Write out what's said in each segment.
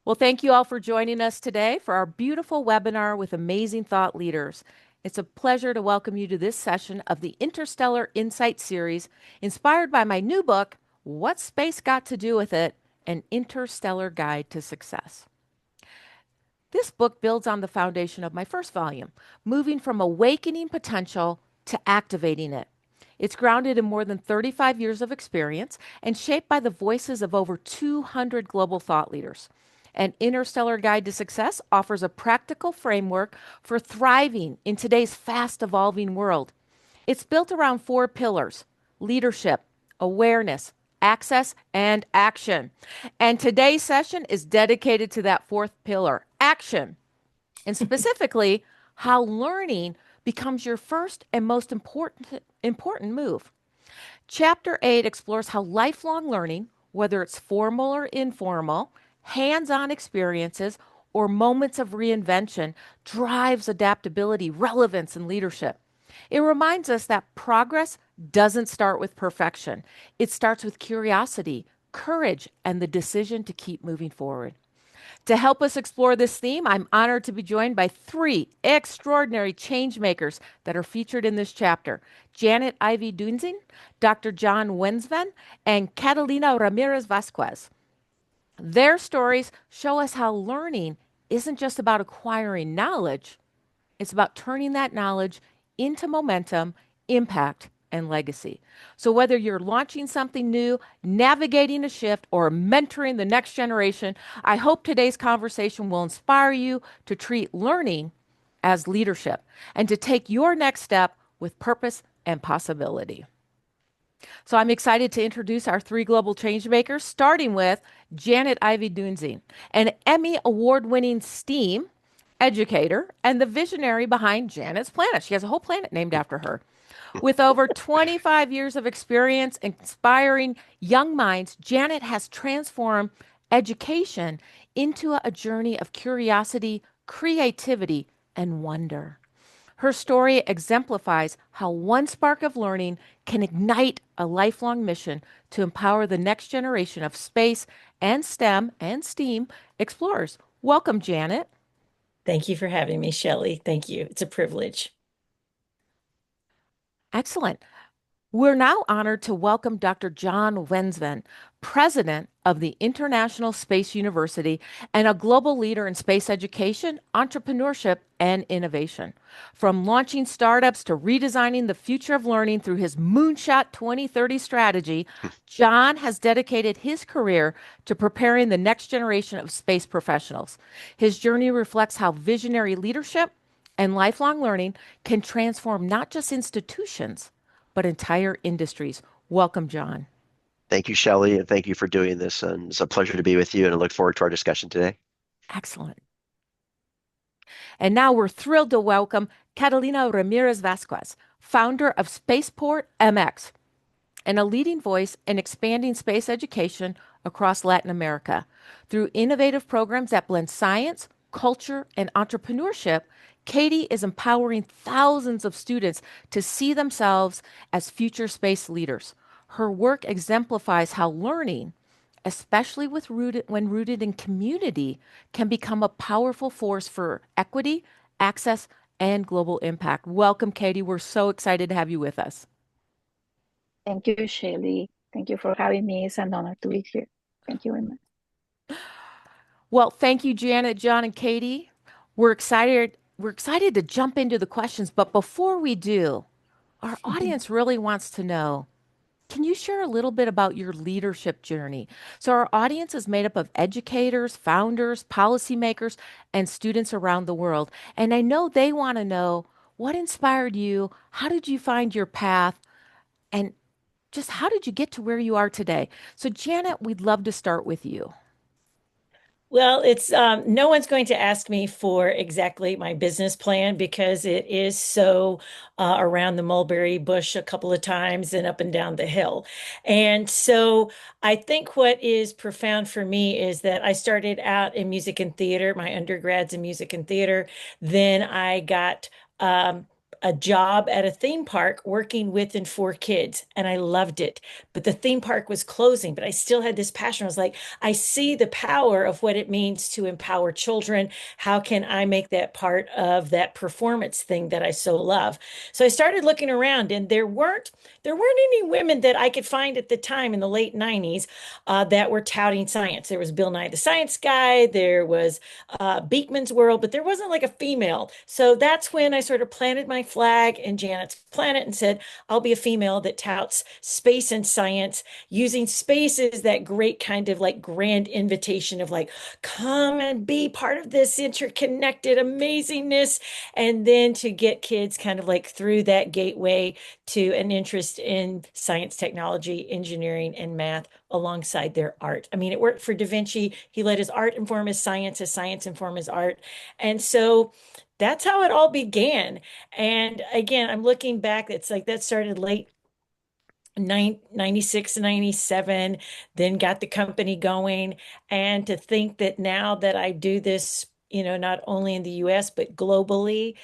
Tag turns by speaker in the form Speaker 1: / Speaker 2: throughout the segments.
Speaker 1: Well, thank you all for joining us today for our beautiful webinar with amazing thought leaders. It's a pleasure to welcome you to this session of the Interstellar Insights Series, inspired by my new book, What's Space Got to Do with It? An Interstellar Guide to Success. This book builds on the foundation of my first volume, moving from awakening potential to activating it. It's grounded in more than 35 years of experience and shaped by the voices of over 200 global thought leaders. An Interstellar Guide to Success offers a practical framework for thriving in today's fast evolving world. It's built around four pillars: leadership, awareness, access, and action. And today's session is dedicated to that fourth pillar, action, and specifically how learning becomes your first and most important move. Chapter 8 explores how lifelong learning, whether it's formal or informal, hands-on experiences, or moments of reinvention, drives adaptability, relevance, and leadership. It reminds us that progress doesn't start with perfection. It starts with curiosity, courage, and the decision to keep moving forward. To help us explore this theme, I'm honored to be joined by three extraordinary change makers that are featured in this chapter: Janet Ivey-Duensing, Dr. John Wensven, and Catalina Ramirez Vasquez. Their stories show us how learning isn't just about acquiring knowledge, it's about turning that knowledge into momentum, impact, and legacy. So, whether you're launching something new, navigating a shift, or mentoring the next generation, I hope today's conversation will inspire you to treat learning as leadership and to take your next step with purpose and possibility. So I'm excited to introduce our three global change makers, starting with Janet Ivey-Duensing, an Emmy award-winning STEAM educator and the visionary behind Janet's Planet. She has a whole planet named after her. With over 25 years of experience inspiring young minds, Janet has transformed education into a journey of curiosity, creativity, and wonder. Her story exemplifies how one spark of learning can ignite a lifelong mission to empower the next generation of space and STEM and STEAM explorers. Welcome, Janet.
Speaker 2: Thank you for having me, Shelli. Thank you. It's a privilege.
Speaker 1: Excellent. We're now honored to welcome Dr. John Wensven, president of the International Space University and a global leader in space education, entrepreneurship, and innovation. From launching startups to redesigning the future of learning through his Moonshot 2030 strategy, John has dedicated his career to preparing the next generation of space professionals. His journey reflects how visionary leadership and lifelong learning can transform not just institutions, but entire industries. Welcome, John.
Speaker 3: Thank you, Shelli, and thank you for doing this. And it's a pleasure to be with you, and I look forward to our discussion today.
Speaker 1: Excellent. And now we're thrilled to welcome Catalina Ramirez Vasquez, founder of Spaceport MX, and a leading voice in expanding space education across Latin America. Through innovative programs that blend science, culture, and entrepreneurship, Katie is empowering thousands of students to see themselves as future space leaders. Her work exemplifies how learning, especially when rooted in community, can become a powerful force for equity, access, and global impact. Welcome, Katie. We're so excited to have you with us.
Speaker 4: Thank you, Shelly. Thank you for having me. It's an honor to be here. Thank you very much.
Speaker 1: Well, thank you, Janet, John, and Katie. We're excited. We're excited to jump into the questions, but before we do, our audience really wants to know, can you share a little bit about your leadership journey? So our audience is made up of educators, founders, policymakers, and students around the world. And I know they want to know what inspired you, how did you find your path, and just how did you get to where you are today? So Janet, we'd love to start with you.
Speaker 2: Well, it's no one's going to ask me for exactly my business plan because it is so around the mulberry bush a couple of times and up and down the hill. And so I think what is profound for me is that I started out in music and theater, my undergrad's in music and theater. Then I got a job at a theme park working with and for kids, and I loved it. But the theme park was closing, but I still had this passion. I was like, I see the power of what it means to empower children. How can I make that part of that performance thing that I so love? So I started looking around, and there weren't any women that I could find at the time in the late 90s that were touting science. There was Bill Nye the Science Guy, there was Beekman's World, but there wasn't like a female. So that's when I sort of planted my flag in Janet's Planet and said, I'll be a female that touts space and science, using space as that great kind of like grand invitation of like, come and be part of this interconnected amazingness. And then to get kids kind of like through that gateway to an interest in science, technology, engineering, and math alongside their art. I mean, it worked for Da Vinci. He let his art inform his science inform his art. And so that's how it all began. And again, I'm looking back, it's like that started late 96, 97, then got the company going. And to think that now that I do this, not only in the US, but globally,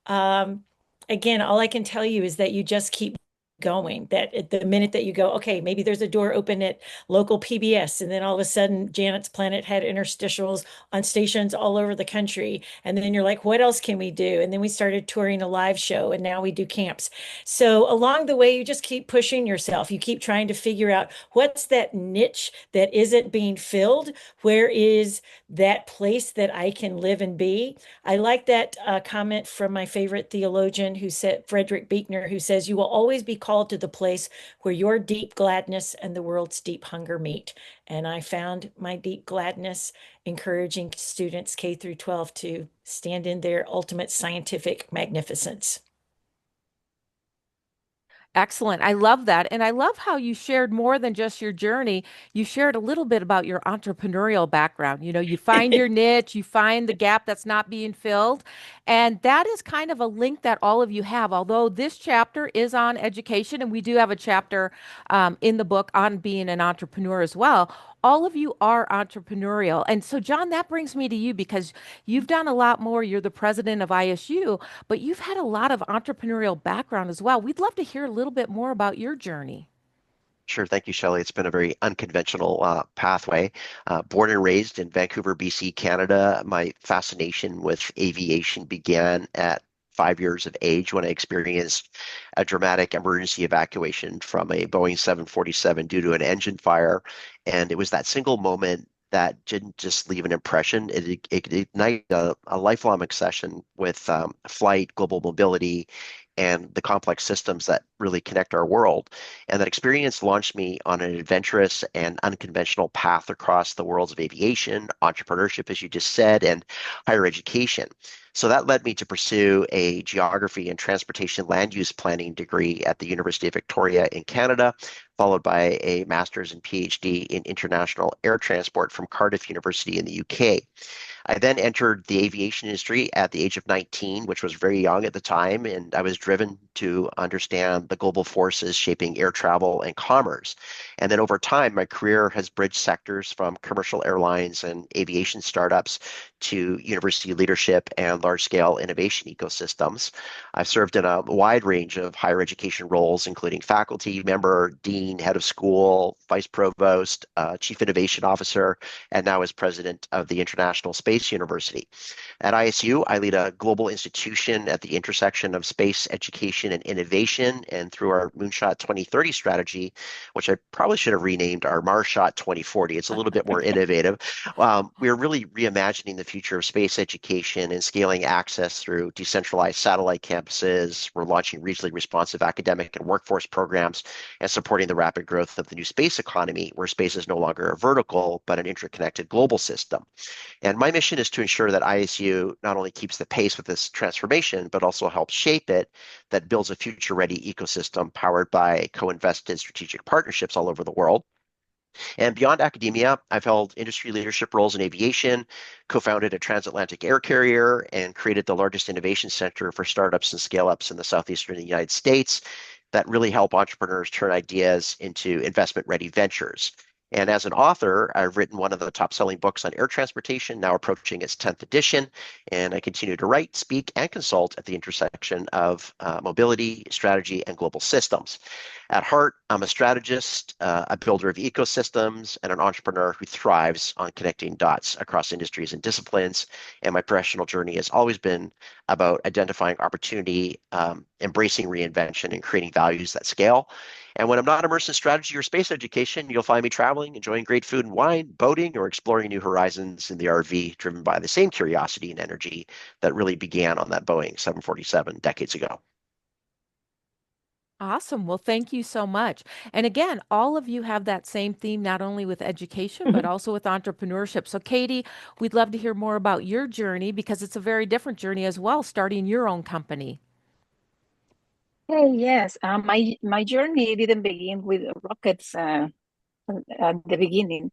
Speaker 2: um, again, all I can tell you is that you just keep going. That at the minute that you go, okay, maybe there's a door open at local PBS, and then all of a sudden Janet's Planet had interstitials on stations all over the country. And then you're like, what else can we do? And then we started touring a live show, and now we do camps. So along the way, you just keep pushing yourself. You keep trying to figure out what's that niche that isn't being filled? Where is that place that I can live and be? I like that comment from my favorite theologian who said, Frederick Buechner, who says, you will always be called to the place where your deep gladness and the world's deep hunger meet. And I found my deep gladness encouraging students K through 12 to stand in their ultimate scientific magnificence.
Speaker 1: Excellent. I love that. And I love how you shared more than just your journey. You shared a little bit about your entrepreneurial background. You find your niche, you find the gap that's not being filled. And that is kind of a link that all of you have. Although this chapter is on education, and we do have a chapter in the book on being an entrepreneur as well. All of you are entrepreneurial. And so, John, that brings me to you because you've done a lot more. You're the president of ISU, but you've had a lot of entrepreneurial background as well. We'd love to hear a little bit more about your journey.
Speaker 3: Sure. Thank you, Shelli. It's been a very unconventional pathway. Born and raised in Vancouver, BC, Canada, my fascination with aviation began at 5 years of age when I experienced a dramatic emergency evacuation from a Boeing 747 due to an engine fire. And it was that single moment that didn't just leave an impression. It ignited a lifelong obsession with flight, global mobility, and the complex systems that really connect our world. And that experience launched me on an adventurous and unconventional path across the worlds of aviation, entrepreneurship, as you just said, and higher education. So that led me to pursue a geography and transportation land use planning degree at the University of Victoria in Canada, followed by a master's and PhD in international air transport from Cardiff University in the UK. I then entered the aviation industry at the age of 19, which was very young at the time, and I was driven to understand the global forces shaping air travel and commerce. And then over time, my career has bridged sectors from commercial airlines and aviation startups to university leadership and large-scale innovation ecosystems. I've served in a wide range of higher education roles, including faculty member, dean, head of school, vice provost, chief innovation officer, and now as president of the International Space University. At ISU, I lead a global institution at the intersection of space education and innovation, and through our Moonshot 2030 strategy, which I probably should have renamed our Marshot 2040. It's a little bit more innovative. We're really reimagining the future of space education and scaling access through decentralized satellite campuses. We're launching regionally responsive academic and workforce programs and supporting the rapid growth of the new space economy, where space is no longer a vertical, but an interconnected global system. And my mission is to ensure that ISU not only keeps the pace with this transformation, but also helps shape it, that builds a future-ready ecosystem powered by co-invested strategic partnerships all over the world. And beyond academia, I've held industry leadership roles in aviation, co-founded a transatlantic air carrier, and created the largest innovation center for startups and scale-ups in the southeastern United States that really help entrepreneurs turn ideas into investment-ready ventures. And as an author, I've written one of the top-selling books on air transportation, now approaching its 10th edition. And I continue to write, speak, and consult at the intersection of mobility, strategy, and global systems. At heart, I'm a strategist, a builder of ecosystems, and an entrepreneur who thrives on connecting dots across industries and disciplines. And my professional journey has always been about identifying opportunity, embracing reinvention, and creating values that scale. And when I'm not immersed in strategy or space education, you'll find me traveling, enjoying great food and wine, boating, or exploring new horizons in the RV, driven by the same curiosity and energy that really began on that Boeing 747 decades ago.
Speaker 1: Awesome. Well, thank you so much. And again, all of you have that same theme, not only with education, but
Speaker 2: Mhm.
Speaker 1: also with entrepreneurship. So, Katie, we'd love to hear more about your journey because it's a very different journey as well, starting your own company.
Speaker 4: Hey, yes, my journey didn't begin with rockets at the beginning.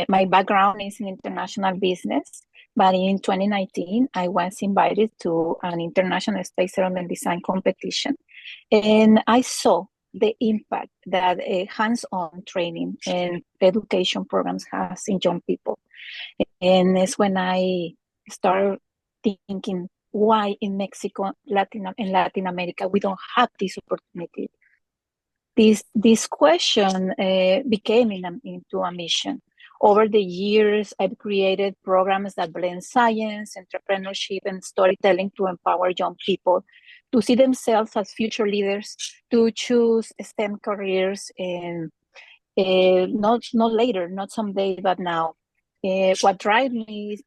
Speaker 4: My background is in international business, but in 2019, I was invited to an international space settlement design competition, and I saw the impact that hands-on training and education programs has in young people. And it's when I started thinking, why in Mexico, Latin America, we don't have this opportunity. This question became into a mission. Over the years, I've created programs that blend science, entrepreneurship, and storytelling to empower young people to see themselves as future leaders, to choose STEM careers, and not later, not someday, but now. What drives me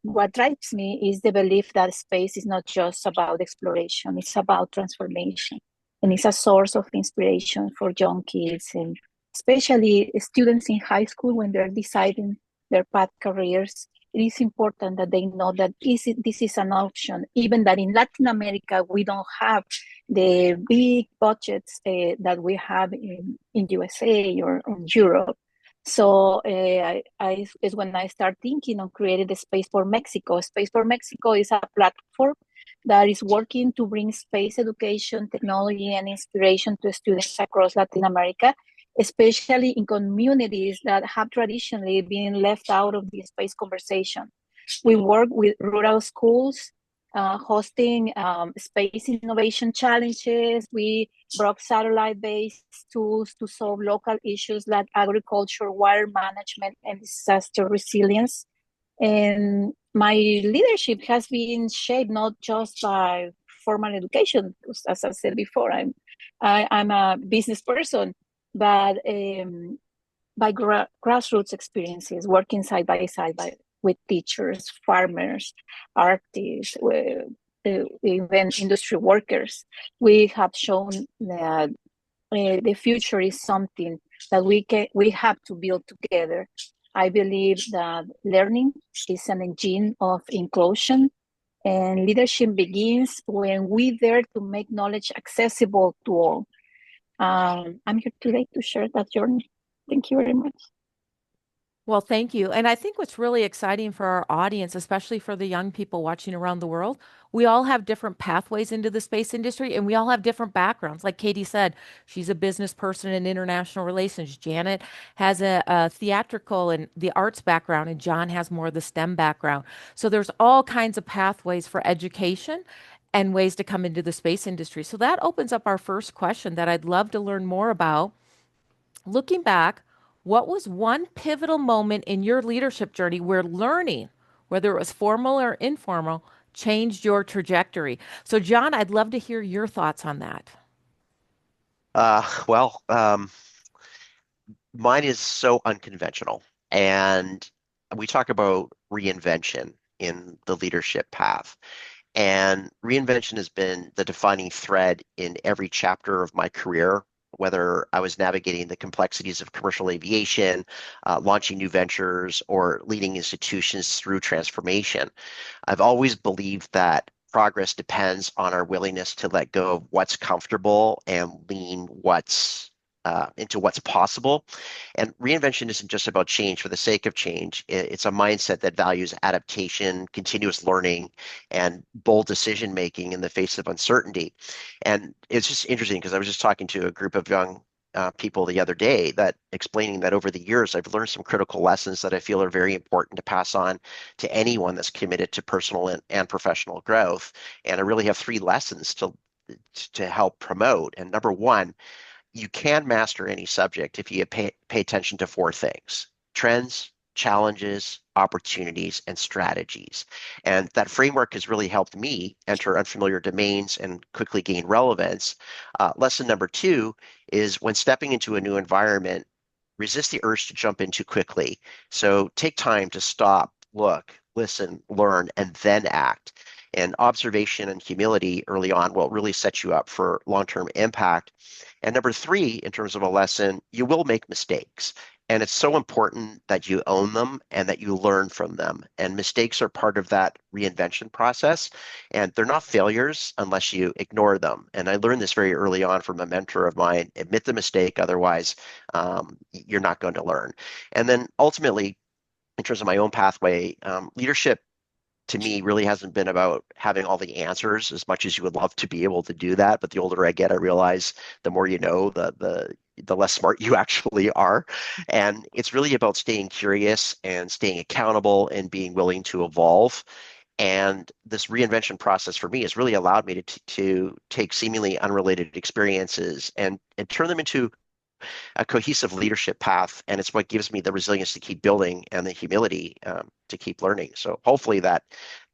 Speaker 4: is the belief that space is not just about exploration; it's about transformation, and it's a source of inspiration for young kids and especially students in high school when they're deciding their path careers. It is important that they know that this is an option, even that in Latin America we don't have the big budgets that we have in USA or in Europe. So is when I start thinking on creating the Space for Mexico. Space for Mexico is a platform that is working to bring space education, technology, and inspiration to students across Latin America, especially in communities that have traditionally been left out of the space conversation. We work with rural schools, hosting space innovation challenges. We brought satellite-based tools to solve local issues like agriculture, water management, and disaster resilience. And my leadership has been shaped not just by formal education, because as I said before, I'm a business person, but by grassroots experiences, working side by side with teachers, farmers, artists, even industry workers. We have shown that the future is something that we have to build together. I believe that learning is an engine of inclusion, and leadership begins when we dare to make knowledge accessible to all. I'm here today to share that journey. Thank you very much.
Speaker 1: Well, thank you. And I think what's really exciting for our audience, especially for the young people watching around the world, we all have different pathways into the space industry and we all have different backgrounds. Like Katie said, she's a business person in international relations. Janet has a theatrical and the arts background, and John has more of the STEM background. So there's all kinds of pathways for education and ways to come into the space industry. So that opens up our first question that I'd love to learn more about. Looking back, what was one pivotal moment in your leadership journey where learning, whether it was formal or informal, changed your trajectory? So, John, I'd love to hear your thoughts on that.
Speaker 3: Well, mine is so unconventional. And we talk about reinvention in the leadership path. And reinvention has been the defining thread in every chapter of my career, whether I was navigating the complexities of commercial aviation, launching new ventures, or leading institutions through transformation. I've always believed that progress depends on our willingness to let go of what's comfortable and lean what's into what's possible. And reinvention isn't just about change for the sake of change. It's a mindset that values adaptation, continuous learning, and bold decision making in the face of uncertainty. And it's just interesting because I was just talking to a group of young people the other day that explaining that over the years I've learned some critical lessons that I feel are very important to pass on to anyone that's committed to personal and professional growth. And I really have three lessons to help promote. And number one, you can master any subject if you pay attention to four things: trends, challenges, opportunities, and strategies. And that framework has really helped me enter unfamiliar domains and quickly gain relevance. Lesson number two is when stepping into a new environment, resist the urge to jump in too quickly. So take time to stop, look, listen, learn, and then act. And observation and humility early on will really set you up for long-term impact. And number three, in terms of a lesson, you will make mistakes. And it's so important that you own them and that you learn from them. And mistakes are part of that reinvention process. And they're not failures unless you ignore them. And I learned this very early on from a mentor of mine: admit the mistake, otherwise you're not going to learn. And then ultimately, in terms of my own pathway, leadership to me really hasn't been about having all the answers as much as you would love to be able to do that. But the older I get, I realize the more you know, the less smart you actually are. And it's really about staying curious and staying accountable and being willing to evolve. And this reinvention process for me has really allowed me to take seemingly unrelated experiences and turn them into a cohesive leadership path. And it's what gives me the resilience to keep building and the humility to keep learning. So hopefully that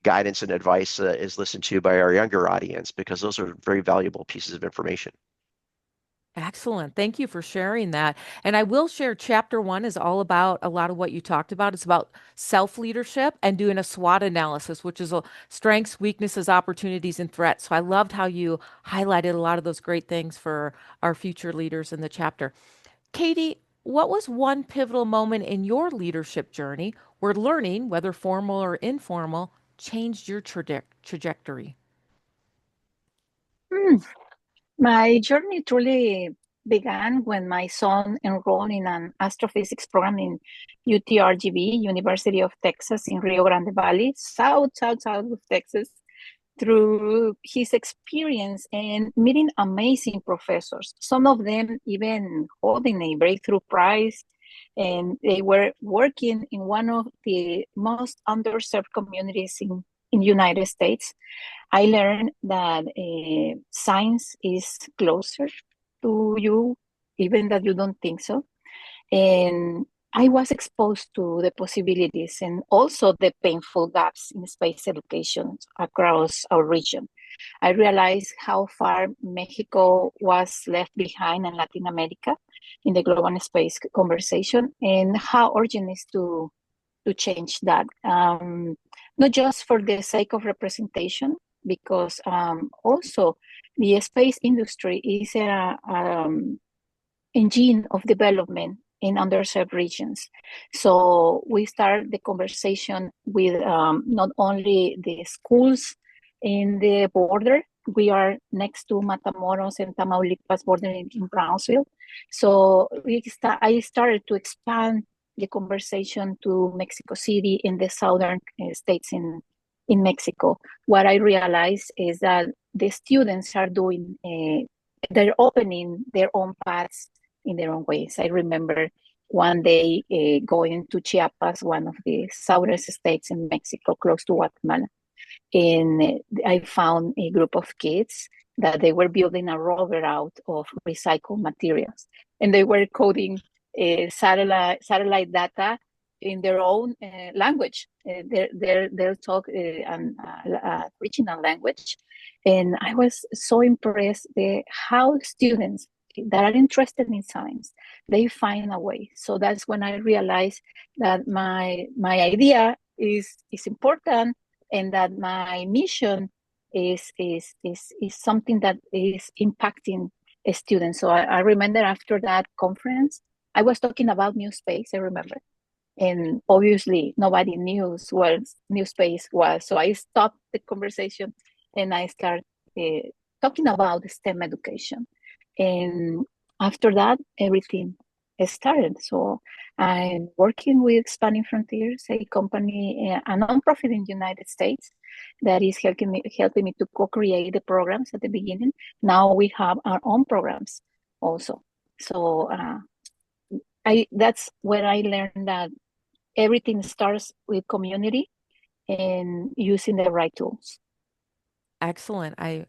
Speaker 3: guidance and advice is listened to by our younger audience, because those are very valuable pieces of information.
Speaker 1: Excellent. Thank you for sharing that. And I will share chapter one is all about a lot of what you talked about. It's about self-leadership and doing a SWOT analysis, which is strengths, weaknesses, opportunities, and threats. So I loved how you highlighted a lot of those great things for our future leaders in the chapter. Katie, what was one pivotal moment in your leadership journey where learning, whether formal or informal, changed your trajectory?
Speaker 4: Hmm. My journey truly began when my son enrolled in an astrophysics program in UTRGV, University of Texas in Rio Grande Valley, south of Texas, through his experience and meeting amazing professors, some of them even holding a breakthrough prize. And they were working in one of the most underserved communities in United States. I learned that science is closer to you, even that you don't think so. And I was exposed to the possibilities and also the painful gaps in space education across our region. I realized how far Mexico was left behind in Latin America in the global space conversation, and how urgent it is to change that. Not just for the sake of representation, because also the space industry is a engine of development in underserved regions. So we start the conversation with not only the schools in the border. We are next to Matamoros and Tamaulipas border in Brownsville. So I started to expand the conversation to Mexico City in the southern states in Mexico. What I realized is that the students are doing, they're opening their own paths in their own ways. I remember one day going to Chiapas, one of the southern states in Mexico, close to Guatemala. And I found a group of kids that they were building a rover out of recycled materials. And they were coding satellite data in their own language, their talk and regional language. And I was so impressed how students that are interested in science, they find a way. So that's when I realized that my idea is important, and that my mission is something that is impacting students. So I remember after that conference, I was talking about new space, I remember. And obviously nobody knew what new space was. So I stopped the conversation and I started talking about STEM education. And after that, everything started. So I'm working with Expanding Frontiers, a company, a nonprofit in the United States that is helping me to co-create the programs at the beginning. Now we have our own programs also. So that's where I learned that everything starts with community and using the right tools.
Speaker 1: Excellent. I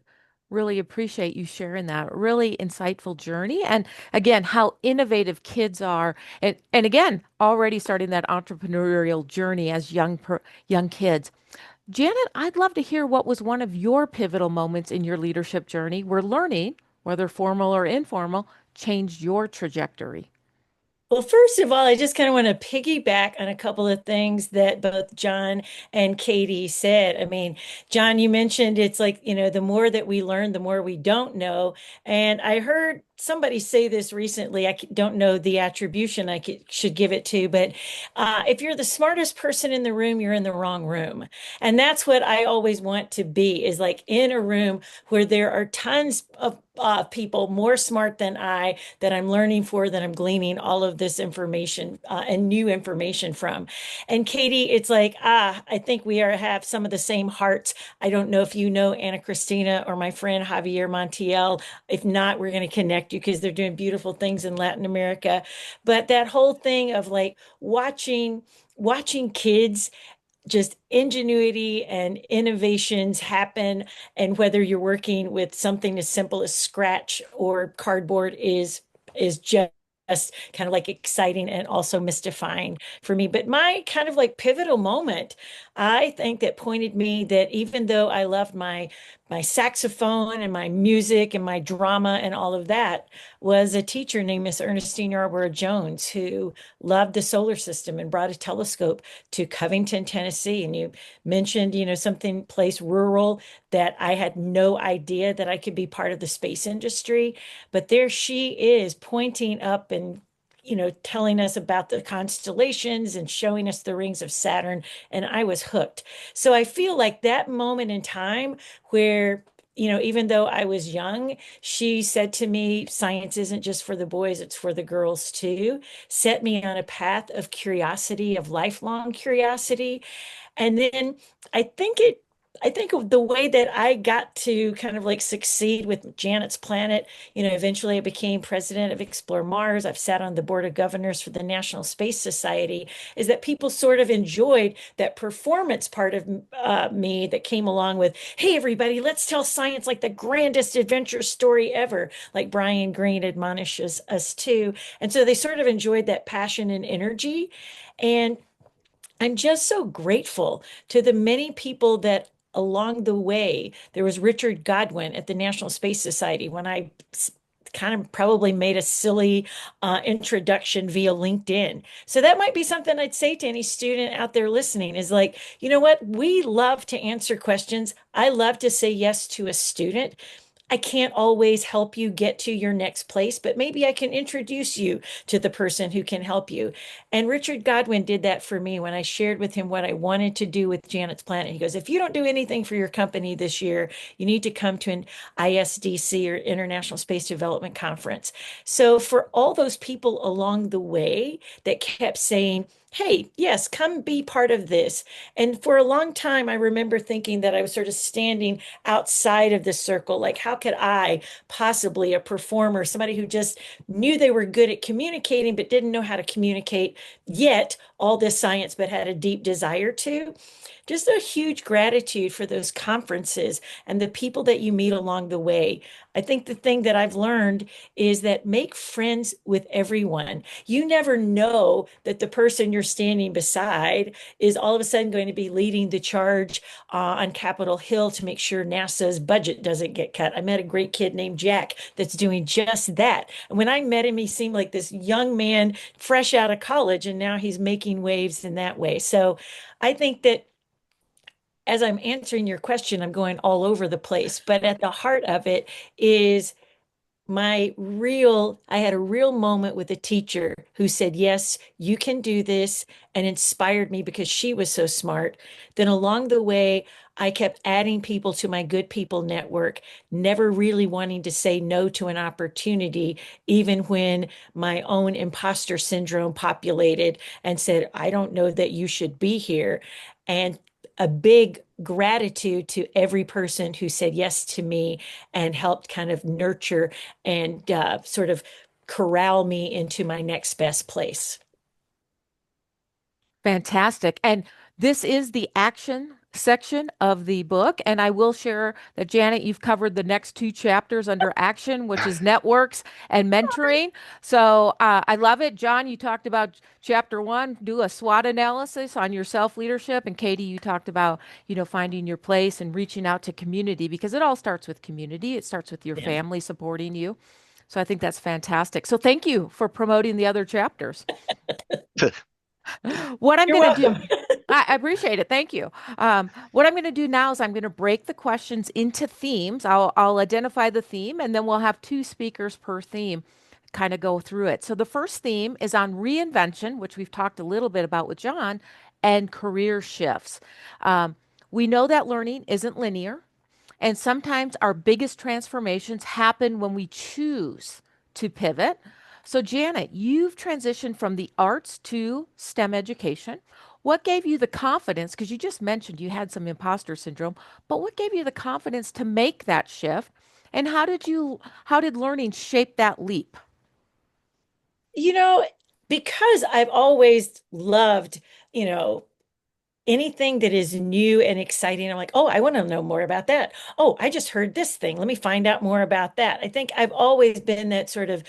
Speaker 1: really appreciate you sharing that really insightful journey. And again, how innovative kids are. And again, already starting that entrepreneurial journey as young kids. Janet, I'd love to hear what was one of your pivotal moments in your leadership journey where learning, whether formal or informal, changed your trajectory.
Speaker 2: Well, first of all, I just kind of want to piggyback on a couple of things that both John and Katie said. I mean, John, you mentioned it's like, the more that we learn, the more we don't know. And I heard somebody say this recently. Don't know the attribution should give it to, but if you're the smartest person in the room, you're in the wrong room. And that's what I always want to be, is like in a room where there are tons of people more smart than I, that I'm learning for, that I'm gleaning all of this information and new information from. And Katie, it's like, I think we have some of the same hearts. I don't know if you know Anna Cristina or my friend Javier Montiel. If not, we're going to connect you because they're doing beautiful things in Latin America. But that whole thing of like watching kids, just ingenuity and innovations happen. And whether you're working with something as simple as scratch or cardboard is just kind of like exciting and also mystifying for me. But my kind of like pivotal moment, I think, that pointed me that even though I loved my saxophone and my music and my drama and all of that, was a teacher named Miss Ernestine Yarborough Jones, who loved the solar system and brought a telescope to Covington, Tennessee. And you mentioned, something place rural, that I had no idea that I could be part of the space industry. But there she is, pointing up and telling us about the constellations and showing us the rings of Saturn. And I was hooked. So I feel like that moment in time where, even though I was young, she said to me, science isn't just for the boys, it's for the girls too, set me on a path of curiosity, of lifelong curiosity. And then I think it, I think of the way that I got to kind of like succeed with Janet's Planet. Eventually I became president of Explore Mars. I've sat on the board of governors for the National Space Society, is that people sort of enjoyed that performance part of me that came along with, hey, everybody, let's tell science like the grandest adventure story ever, like Brian Greene admonishes us to. And so they sort of enjoyed that passion and energy. And I'm just so grateful to the many people that along the way. There was Richard Godwin at the National Space Society when I kind of probably made a silly introduction via LinkedIn. So that might be something I'd say to any student out there listening, is like, you know what? We love to answer questions. I love to say yes to a student. I can't always help you get to your next place, but maybe I can introduce you to the person who can help you. And Richard Godwin did that for me when I shared with him what I wanted to do with Janet's Planet. He goes, if you don't do anything for your company this year, you need to come to an ISDC, or International Space Development Conference. So for all those people along the way that kept saying, hey, yes, come be part of this. And for a long time, I remember thinking that I was sort of standing outside of the circle. Like, how could I possibly, a performer, somebody who just knew they were good at communicating but didn't know how to communicate yet all this science, but had a deep desire to? Just a huge gratitude for those conferences and the people that you meet along the way. I think the thing that I've learned is that make friends with everyone. You never know that the person you're standing beside is all of a sudden going to be leading the charge on Capitol Hill to make sure NASA's budget doesn't get cut. I met a great kid named Jack that's doing just that. And when I met him, he seemed like this young man fresh out of college, and now he's making waves in that way. So I think that as I'm answering your question, I'm going all over the place, but at the heart of it is I had a real moment with a teacher who said, yes, you can do this, and inspired me because she was so smart. Then along the way, I kept adding people to my good people network, never really wanting to say no to an opportunity, even when my own imposter syndrome populated and said, I don't know that you should be here. And a big gratitude to every person who said yes to me and helped kind of nurture and sort of corral me into my next best place.
Speaker 1: Fantastic. And this is the action section of the book. And I will share that, Janet, you've covered the next two chapters under action, which is networks and mentoring. So I love it. John, you talked about chapter one, do a SWOT analysis on your self-leadership. And Katie, you talked about, finding your place and reaching out to community, because it all starts with community. It starts with your
Speaker 2: Yeah.
Speaker 1: family supporting you. So I think that's fantastic. So thank you for promoting the other chapters. What I'm
Speaker 2: You're
Speaker 1: going to do,
Speaker 2: welcome.
Speaker 1: I appreciate it. Thank you. What I'm going to do now is I'm going to break the questions into themes. I'll identify the theme, and then we'll have two speakers per theme kind of go through it. So the first theme is on reinvention, which we've talked a little bit about with John, and career shifts. Um, we know that learning isn't linear. And sometimes our biggest transformations happen when we choose to pivot. So, Janet, you've transitioned from the arts to STEM education. What gave you the confidence? Because you just mentioned you had some imposter syndrome, but what gave you the confidence to make that shift? And how did learning shape that leap?
Speaker 2: You know, because I've always loved, you know, anything that is new and exciting, I'm like, oh, I want to know more about that. Oh, I just heard this thing. Let me find out more about that. I think I've always been that sort of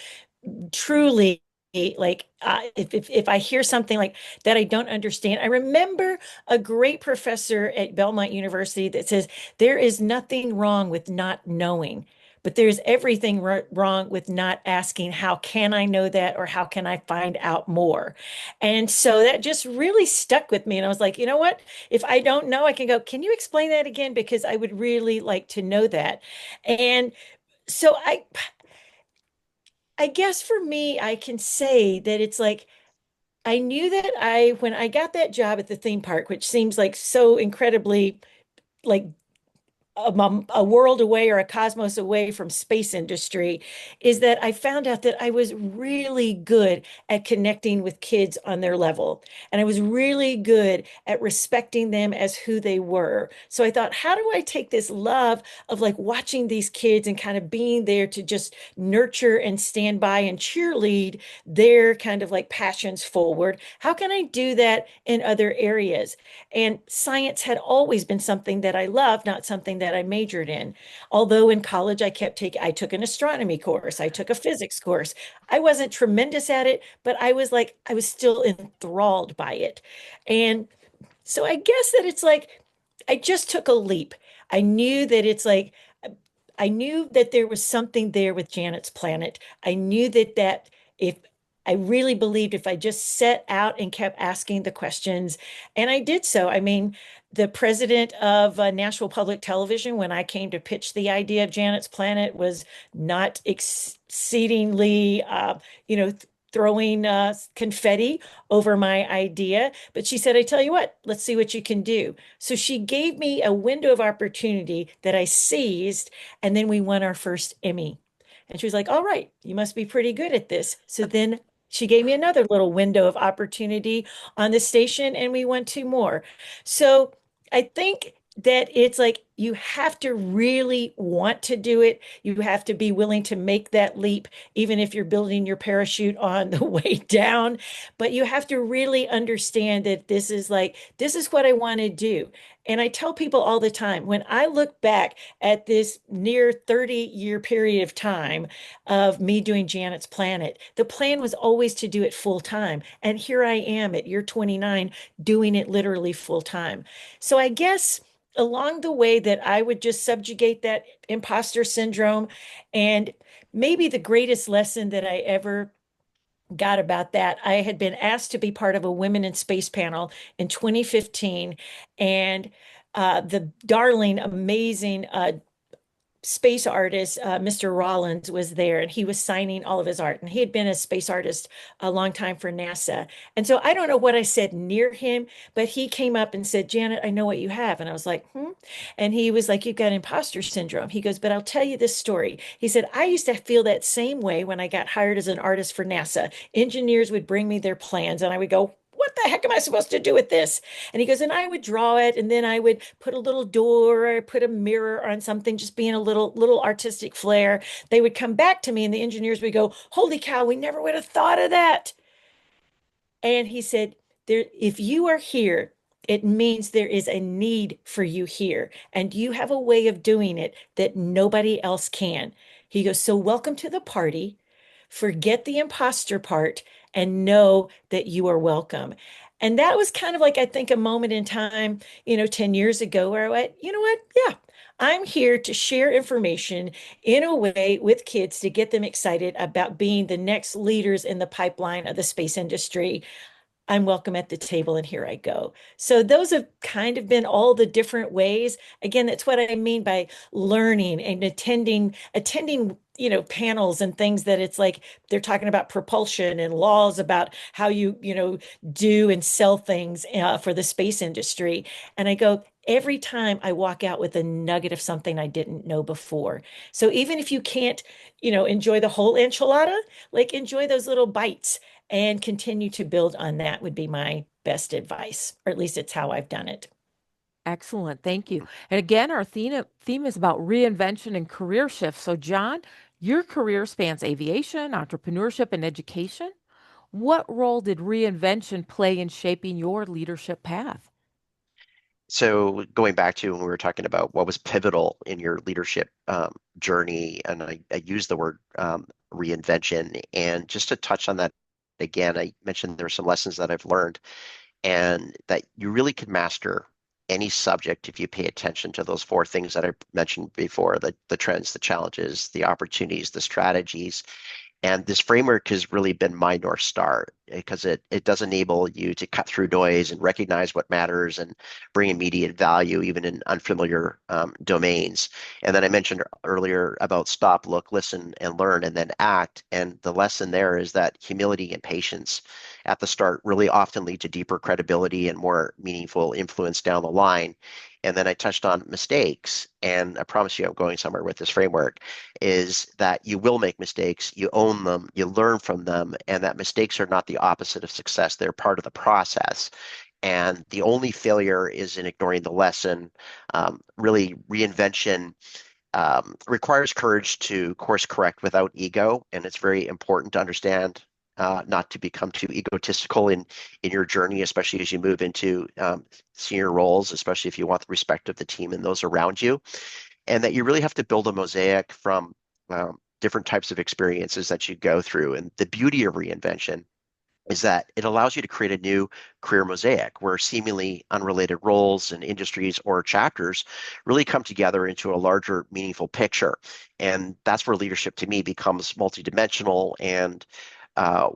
Speaker 2: truly like if I hear something like that I don't understand. I remember a great professor at Belmont University that says there is nothing wrong with not knowing. But there's everything wrong with not asking, how can I know that? Or how can I find out more? And so that just really stuck with me. And I was like, you know what? If I don't know, I can go, can you explain that again? Because I would really like to know that. And so I guess for me, I can say that it's like I knew that when I got that job at the theme park, which seems like so incredibly like a world away or a cosmos away from space industry, is that I found out that I was really good at connecting with kids on their level. And I was really good at respecting them as who they were. So I thought, how do I take this love of like watching these kids and kind of being there to just nurture and stand by and cheerlead their kind of like passions forward? How can I do that in other areas? And science had always been something that I loved, not something that I majored in. Although in college I took an astronomy course, I took a physics course. I wasn't tremendous at it, but I was still enthralled by it. And so I guess that it's like I just took a leap. I knew that it's like I knew that there was something there with Janet's Planet. I knew that if I really believed if I just set out and kept asking the questions, and I did so. I mean, the president of Nashville Public Television, when I came to pitch the idea of Janet's Planet, was not exceedingly, throwing confetti over my idea. But she said, I tell you what, let's see what you can do. So she gave me a window of opportunity that I seized, and then we won our first Emmy. And she was like, all right, you must be pretty good at this. So then she gave me another little window of opportunity on the station, and we won two more. So I think that it's like you have to really want to do it. You have to be willing to make that leap, even if you're building your parachute on the way down. But you have to really understand that this is what I want to do. And I tell people all the time, when I look back at this near 30-year period of time of me doing Janet's Planet, the plan was always to do it full time. And here I am at year 29 doing it literally full time. So I guess along the way that I would just subjugate that imposter syndrome. And maybe the greatest lesson that I ever got about that, I had been asked to be part of a Women in Space panel in 2015. And the darling, amazing space artist, Mr. Rollins, was there, and he was signing all of his art. And he had been a space artist a long time for NASA. And so I don't know what I said near him, but he came up and said, Janet, I know what you have. And I was like, hmm. And he was like, you've got imposter syndrome. He goes, but I'll tell you this story. He said, I used to feel that same way when I got hired as an artist for NASA. Engineers would bring me their plans, and I would go, what the heck am I supposed to do with this? And he goes, and I would draw it, and then I would put a little door or put a mirror on something, just being a little artistic flair. They would come back to me, and the engineers would go, holy cow, we never would have thought of that. And he said, there, if you are here, it means there is a need for you here, and you have a way of doing it that nobody else can. He goes, so welcome to the party. Forget the imposter part and know that you are welcome. And that was kind of like, I think, a moment in time, 10 years ago where I went, you know what? Yeah, I'm here to share information in a way with kids to get them excited about being the next leaders in the pipeline of the space industry. I'm welcome at the table, and here I go. So those have kind of been all the different ways. Again, that's what I mean by learning and attending, panels and things that it's like they're talking about propulsion and laws about how you do and sell things for the space industry. And I go, every time I walk out with a nugget of something I didn't know before. So even if you can't, enjoy the whole enchilada, like enjoy those little bites and continue to build on that would be my best advice, or at least it's how I've done it.
Speaker 1: Excellent. Thank you. And again, our theme is about reinvention and career shifts. So, John, your career spans aviation, entrepreneurship, and education. What role did reinvention play in shaping your leadership path?
Speaker 3: So going back to when we were talking about what was pivotal in your leadership journey, and I use the word reinvention, and just to touch on that again, I mentioned there are some lessons that I've learned, and that you really can master any subject if you pay attention to those four things that I mentioned before: the trends, the challenges, the opportunities, the strategies. And this framework has really been my North Star because it does enable you to cut through noise and recognize what matters and bring immediate value even in unfamiliar domains. And then I mentioned earlier about stop, look, listen, and learn, and then act. And the lesson there is that humility and patience at the start really often lead to deeper credibility and more meaningful influence down the line. And then I touched on mistakes, and I promise you I'm going somewhere with this framework, is that you will make mistakes, you own them, you learn from them, and that mistakes are not the opposite of success. They're part of the process. And the only failure is in ignoring the lesson. Really, reinvention requires courage to course correct without ego, and it's very important to understand not to become too egotistical in your journey, especially as you move into senior roles, especially if you want the respect of the team and those around you, and that you really have to build a mosaic from different types of experiences that you go through. And the beauty of reinvention is that it allows you to create a new career mosaic where seemingly unrelated roles and industries or chapters really come together into a larger, meaningful picture. And that's where leadership to me becomes multidimensional, and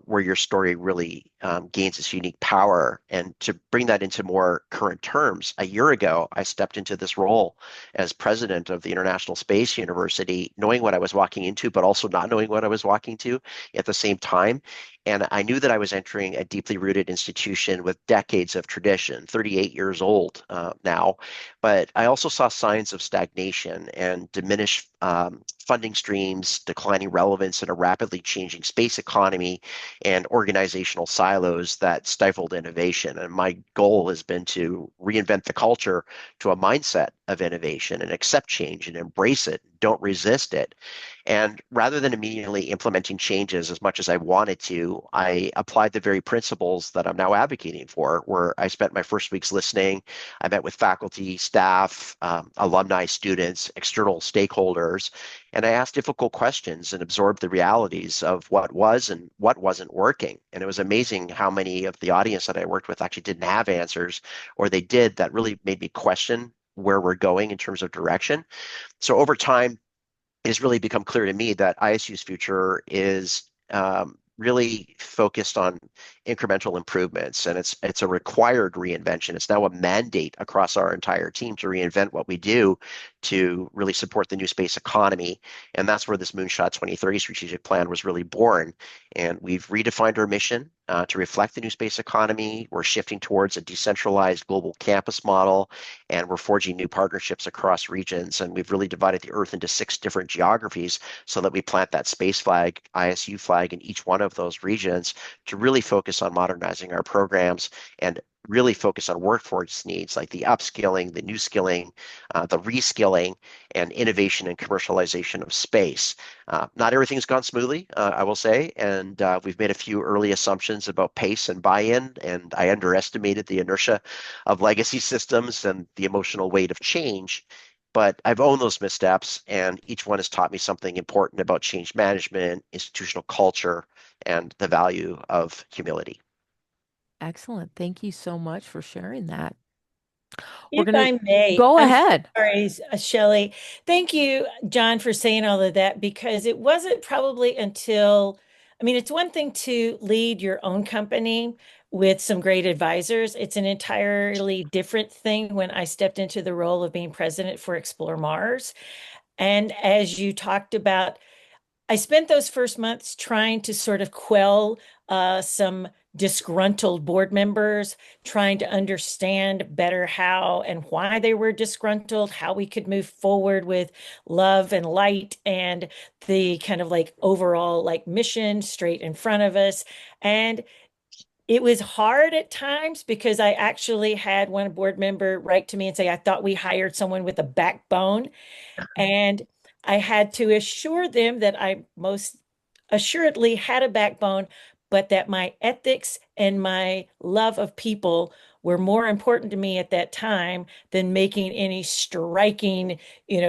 Speaker 3: where your story really gains its unique power. And to bring that into more current terms, a year ago, I stepped into this role as president of the International Space University, knowing what I was walking into, but also not knowing what I was walking to at the same time. And I knew that I was entering a deeply rooted institution with decades of tradition, 38 years old now. But I also saw signs of stagnation and diminished funding streams, declining relevance in a rapidly changing space economy, and organizational silos that stifled innovation. And my goal has been to reinvent the culture to a mindset of innovation and accept change and embrace it, don't resist it. And rather than immediately implementing changes as much as I wanted to, I applied the very principles that I'm now advocating for, where I spent my first weeks listening. I met with faculty, staff, alumni, students, external stakeholders, and I asked difficult questions and absorbed the realities of what was and what wasn't working. And it was amazing how many of the audience that I worked with actually didn't have answers, or they did, that really made me question where we're going in terms of direction. So over time, it has really become clear to me that ISU's future is really focused on incremental improvements, and it's a required reinvention. It's now a mandate across our entire team to reinvent what we do to really support the new space economy. And that's where this Moonshot 2030 strategic plan was really born. And we've redefined our mission to reflect the new space economy. We're shifting towards a decentralized global campus model, and we're forging new partnerships across regions. And we've really divided the Earth into 6 different geographies so that we plant that space flag, ISU flag in each one of those regions to really focus on modernizing our programs and really focus on workforce needs like the upskilling, the new skilling, the reskilling, and innovation and commercialization of space. Not everything's gone smoothly, I will say, and we've made a few early assumptions about pace and buy-in, and I underestimated the inertia of legacy systems and the emotional weight of change. But I've owned those missteps, and each one has taught me something important about change management, institutional culture, and the value of humility.
Speaker 1: Excellent. Thank you so much for sharing that. We're
Speaker 2: If
Speaker 1: going to
Speaker 2: I may,
Speaker 1: go
Speaker 2: I'm
Speaker 1: ahead.
Speaker 2: sorry, Shelli. Thank you, John, for saying all of that because it wasn't probably until, I mean, it's one thing to lead your own company with some great advisors. It's an entirely different thing when I stepped into the role of being president for Explore Mars. And as you talked about, I spent those first months trying to sort of quell some disgruntled board members, trying to understand better how and why they were disgruntled, how we could move forward with love and light and the kind of like overall like mission straight in front of us. And it was hard at times because I actually had one board member write to me and say, I thought we hired someone with a backbone. And I had to assure them that I most assuredly had a backbone, but that my ethics and my love of people were more important to me at that time than making any striking,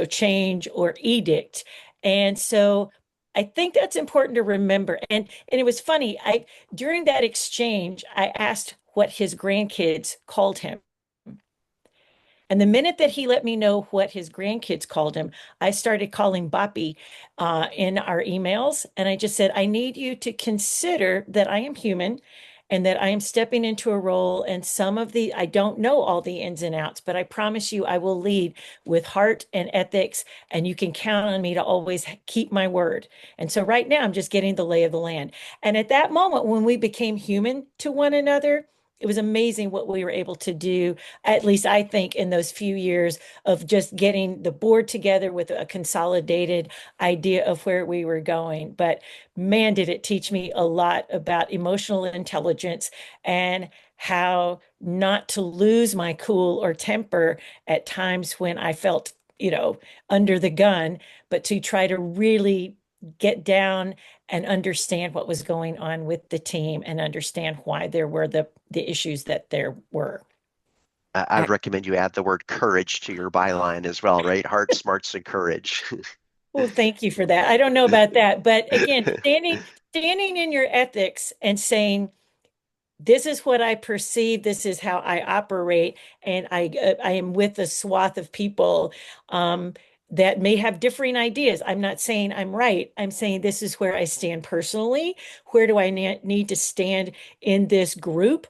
Speaker 2: change or edict. And so I think that's important to remember. And it was funny. I during that exchange, I asked what his grandkids called him. And the minute that he let me know what his grandkids called him, I started calling Boppy in our emails. And I just said, I need you to consider that I am human and that I am stepping into a role. And I don't know all the ins and outs, but I promise you I will lead with heart and ethics. And you can count on me to always keep my word. And so right now I'm just getting the lay of the land. And at that moment, when we became human to one another, it was amazing what we were able to do, at least I think, in those few years of just getting the board together with a consolidated idea of where we were going. But man, did it teach me a lot about emotional intelligence and how not to lose my cool or temper at times when I felt, under the gun, but to try to really get down and understand what was going on with the team and understand why there were the issues that there were.
Speaker 3: I'd recommend you add the word courage to your byline as well, right? Heart, smarts, and courage.
Speaker 2: Well, thank you for that. I don't know about that, but again, standing in your ethics and saying, this is what I perceive, this is how I operate, and I am with a swath of people that may have differing ideas. I'm not saying I'm right. I'm saying this is where I stand personally. Where do I need to stand in this group?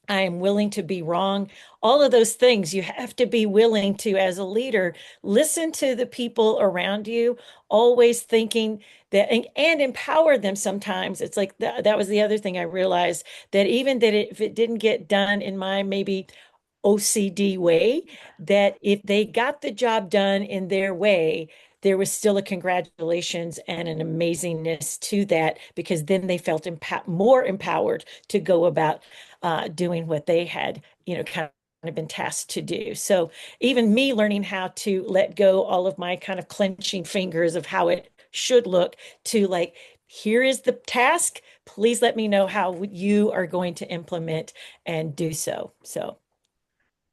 Speaker 2: I am willing to be wrong. All of those things you have to be willing to, as a leader, listen to the people around you, always thinking that and empower them sometimes. It's like that was the other thing I realized that even that if it didn't get done in my maybe OCD way, that if they got the job done in their way, there was still a congratulations and an amazingness to that because then they felt more empowered to go about doing what they had, kind of been tasked to do. So even me learning how to let go all of my kind of clenching fingers of how it should look to like, here is the task. Please let me know how you are going to implement and do so. So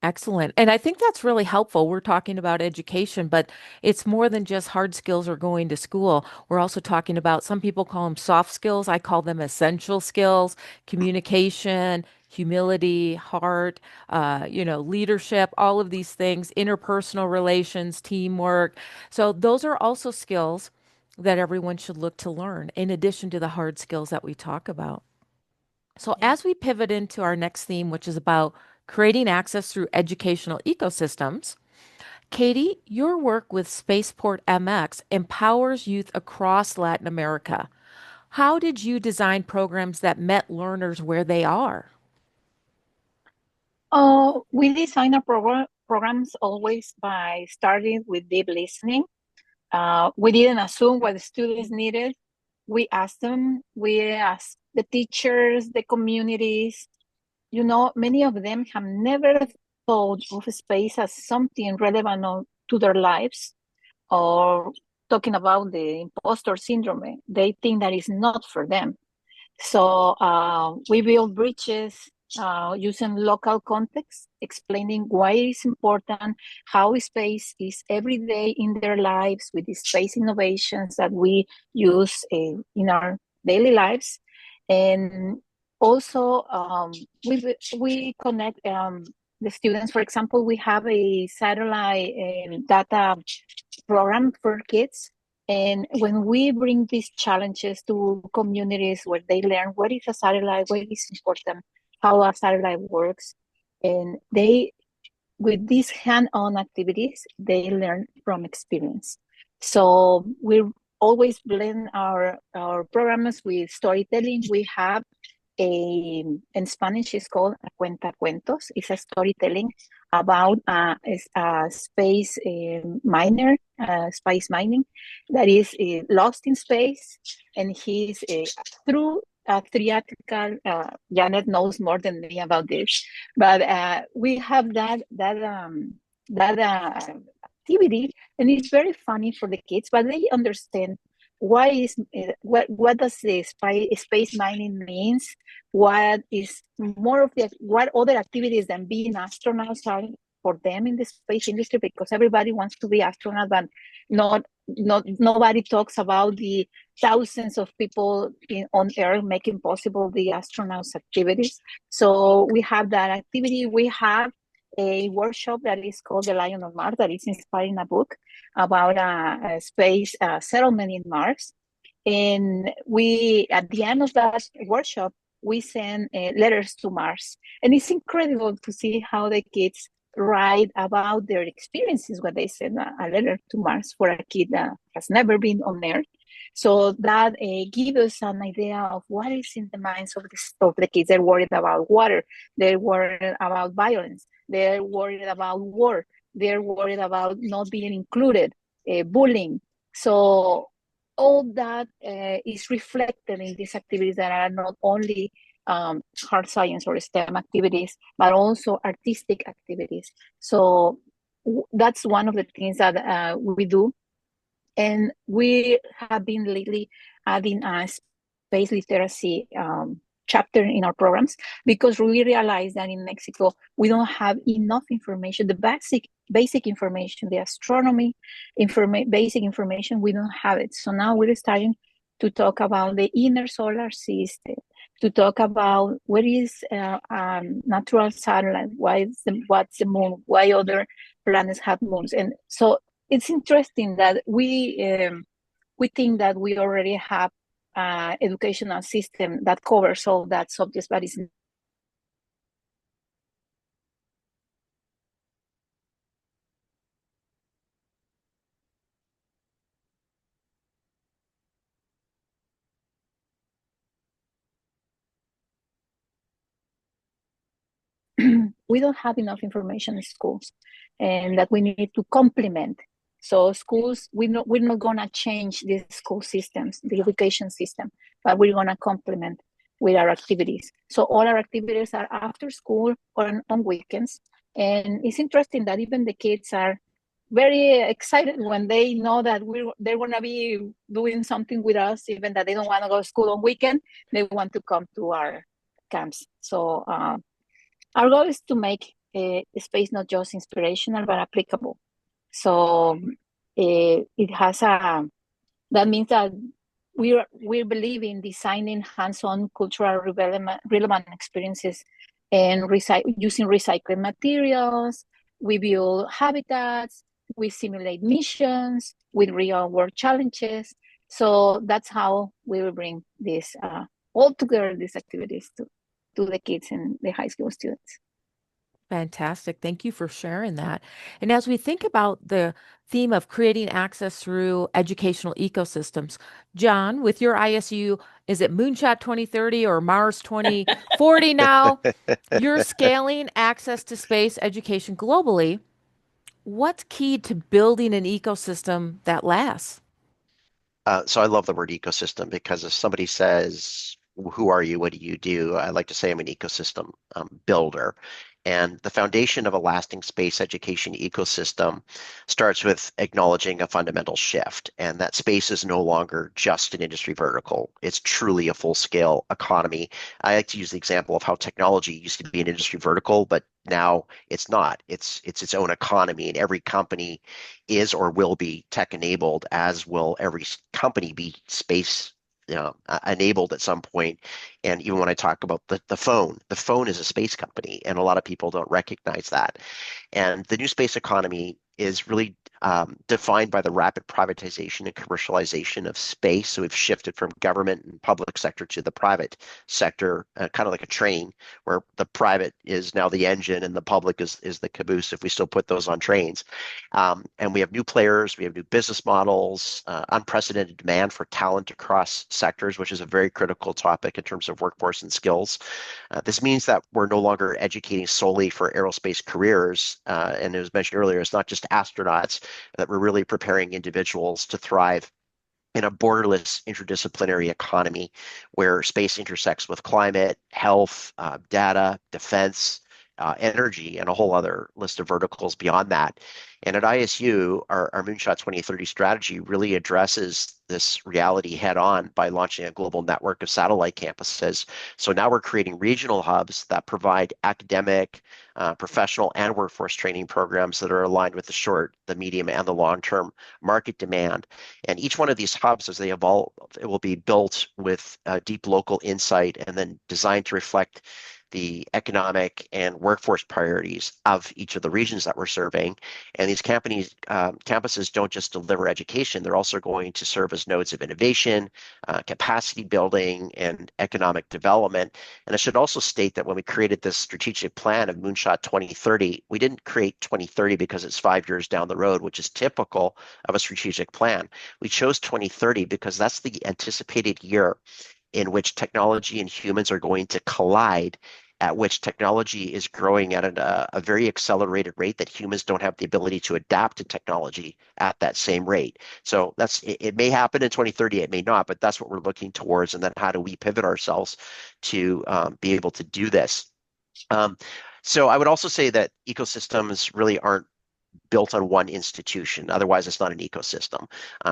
Speaker 1: Excellent. And I think that's really helpful. We're talking about education, but it's more than just hard skills or going to school. We're also talking about, some people call them soft skills. I call them essential skills, communication, humility, heart, leadership, all of these things, interpersonal relations, teamwork. So those are also skills that everyone should look to learn in addition to the hard skills that we talk about. So,
Speaker 2: yeah.
Speaker 1: as we pivot into our next theme, which is about creating access through educational ecosystems, Katie, your work with Spaceport MX empowers youth across Latin America. How did you design programs that met learners where they are?
Speaker 4: We design our programs always by starting with deep listening. We didn't assume what the students needed. We asked them, we asked the teachers, the communities. Many of them have never thought of space as something relevant to their lives, or talking about the imposter syndrome. They think that is not for them. So we build bridges using local context, explaining why it's important, how space is every day in their lives with the space innovations that we use in our daily lives. And also, we connect the students. For example, we have a satellite data program for kids. And when we bring these challenges to communities where they learn what is a satellite, what is important, how a satellite works, and with these hand-on activities, they learn from experience. So we always blend our programs with storytelling. We have in Spanish, it's called a cuenta cuentos. It's a storytelling about a space miner, space mining, that is lost in space, and he's through a theatrical. Janet knows more than me about this, but we have that activity, and it's very funny for the kids, but they understand what does the space mining means, what is more of what other activities than being astronauts are for them in the space industry, because everybody wants to be astronaut, but nobody talks about the thousands of people on Earth making possible the astronauts activities. So we have that activity. We have a workshop that is called The Lion of Mars, that is inspiring a book about a space settlement in Mars. And we, at the end of that workshop, we send letters to Mars. And it's incredible to see how the kids write about their experiences when they send a letter to Mars for a kid that has never been on Earth. So that gives us an idea of what is in the minds of the kids. They're worried about water. They're worried about violence. They're worried about war. They're worried about not being included, bullying. So all that is reflected in these activities that are not only hard science or STEM activities, but also artistic activities. So that's one of the things that we do. And we have been lately adding a space literacy chapter in our programs, because we realize that in Mexico, we don't have enough information, the basic information, the astronomy basic information, we don't have it. So now we're starting to talk about the inner solar system, to talk about what is natural satellite, what's the moon, why other planets have moons. And so it's interesting that we think that we already have an educational system that covers all that subjects, but it's we don't have enough information in schools, and that we need to complement. So schools, we're not gonna change the school systems, the education system, but we're gonna complement with our activities. So all our activities are after school or on weekends. And it's interesting that even the kids are very excited when they know that they're gonna be doing something with us, even that they don't want to go to school on weekend, they want to come to our camps. So our goal is to make space not just inspirational, but applicable. So it has that means that we believe in designing hands-on cultural relevant experiences and using recycled materials. We build habitats, we simulate missions with real-world challenges. So that's how we will bring this all together, these activities to the kids and the high school students.
Speaker 1: Fantastic. Thank you for sharing that. And as we think about the theme of creating access through educational ecosystems, John, with your ISU, is it Moonshot 2030 or Mars 2040 now? You're scaling access to space education globally. What's key to building an ecosystem that lasts?
Speaker 3: So I love the word ecosystem because if somebody says, "Who are you? What do you do?" I like to say I'm an ecosystem builder. And the foundation of a lasting space education ecosystem starts with acknowledging a fundamental shift, and that space is no longer just an industry vertical. It's truly a full-scale economy. I like to use the example of how technology used to be an industry vertical, but now it's not. It's its own economy, and every company is or will be tech enabled, as will every company be space enabled at some point. And even when I talk about the phone is a space company, and a lot of people don't recognize that. And the new space economy is really defined by the rapid privatization and commercialization of space. So we've shifted from government and public sector to the private sector, kind of like a train, where the private is now the engine and the public is the caboose, if we still put those on trains. And we have new players, we have new business models, unprecedented demand for talent across sectors, which is a very critical topic in terms of workforce and skills. This means that we're no longer educating solely for aerospace careers. And it was mentioned earlier, it's not just astronauts, that we're really preparing individuals to thrive in a borderless interdisciplinary economy where space intersects with climate, health, data, defense, energy, and a whole other list of verticals beyond that. And at ISU, our Moonshot 2030 strategy really addresses this reality head on by launching a global network of satellite campuses. So now we're creating regional hubs that provide academic, professional, and workforce training programs that are aligned with the short, the medium, and the long-term market demand. And each one of these hubs, as they evolve, it will be built with deep local insight and then designed to reflect the economic and workforce priorities of each of the regions that we're serving. And these campuses don't just deliver education, they're also going to serve as nodes of innovation, capacity building, and economic development. And I should also state that when we created this strategic plan of Moonshot 2030, we didn't create 2030 because it's 5 years down the road, which is typical of a strategic plan. We chose 2030 because that's the anticipated year in which technology and humans are going to collide, at which technology is growing at a very accelerated rate that humans don't have the ability to adapt to technology at that same rate. So it may happen in 2030, it may not, but that's what we're looking towards. And then how do we pivot ourselves to be able to do this? So I would also say that ecosystems really aren't built on one institution. Otherwise, it's not an ecosystem.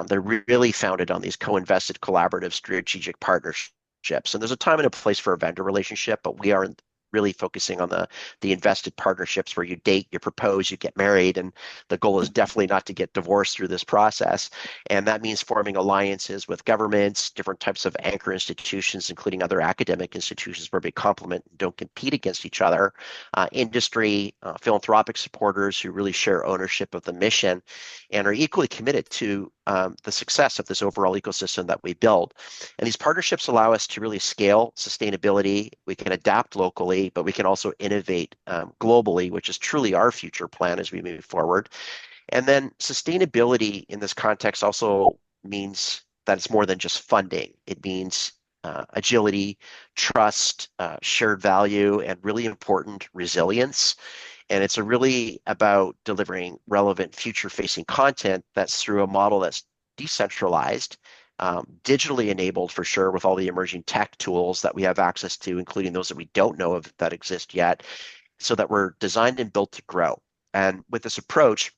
Speaker 3: They're really founded on these co-invested, collaborative, strategic partnerships. And there's a time and a place for a vendor relationship, but we are really focusing on the invested partnerships where you date, you propose, you get married, and the goal is definitely not to get divorced through this process. And that means forming alliances with governments, different types of anchor institutions, including other academic institutions where we complement and don't compete against each other, industry, philanthropic supporters who really share ownership of the mission and are equally committed to the success of this overall ecosystem that we build. And these partnerships allow us to really scale sustainability. We can adapt locally, but we can also innovate globally, which is truly our future plan as we move forward. And then sustainability in this context also means that it's more than just funding. It means agility, trust, shared value, and really important resilience. And it's really about delivering relevant future-facing content that's through a model that's decentralized, digitally enabled for sure, with all the emerging tech tools that we have access to, including those that we don't know of that exist yet, so that we're designed and built to grow. And with this approach,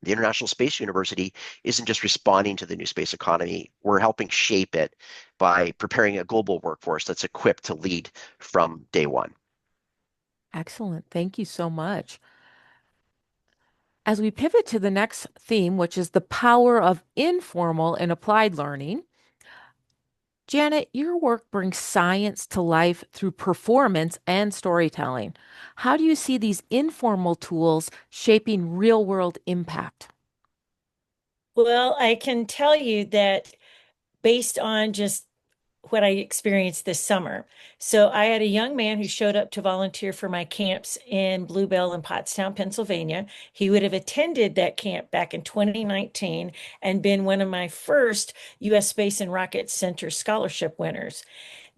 Speaker 3: the International Space University isn't just responding to the new space economy, we're helping shape it by preparing a global workforce that's equipped to lead from day one.
Speaker 1: Excellent. Thank you so much. As we pivot to the next theme, which is the power of informal and applied learning, Janet, your work brings science to life through performance and storytelling. How do you see these informal tools shaping real-world impact?
Speaker 2: Well, I can tell you that based on just what I experienced this summer. So I had a young man who showed up to volunteer for my camps in Bluebell and Pottstown, Pennsylvania. He would have attended that camp back in 2019 and been one of my first U.S. Space and Rocket Center scholarship winners.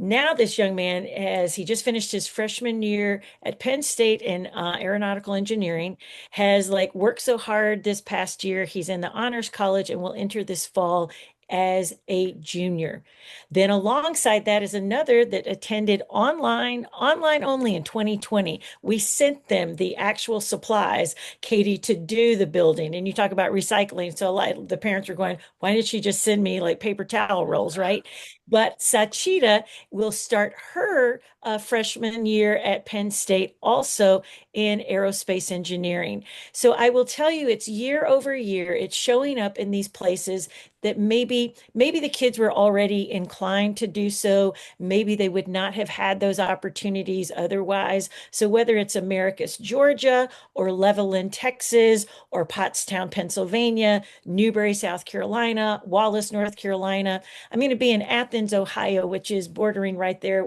Speaker 2: Now this young man, as he just finished his freshman year at Penn State in aeronautical engineering, has like worked so hard this past year. He's in the honors college and will enter this fall as a junior. Then alongside that is another that attended online only in 2020. We sent them the actual supplies, Katie, to do the building. And you talk about recycling. So like the parents were going, why did she just send me like paper towel rolls, right? But Sachita will start her freshman year at Penn State also in aerospace engineering. So I will tell you, it's year over year. It's showing up in these places that maybe the kids were already inclined to do so. Maybe they would not have had those opportunities otherwise. So whether it's Americus, Georgia, or Levelland, Texas, or Pottstown, Pennsylvania, Newberry, South Carolina, Wallace, North Carolina, I'm going to be in Athens, Ohio, which is bordering right there,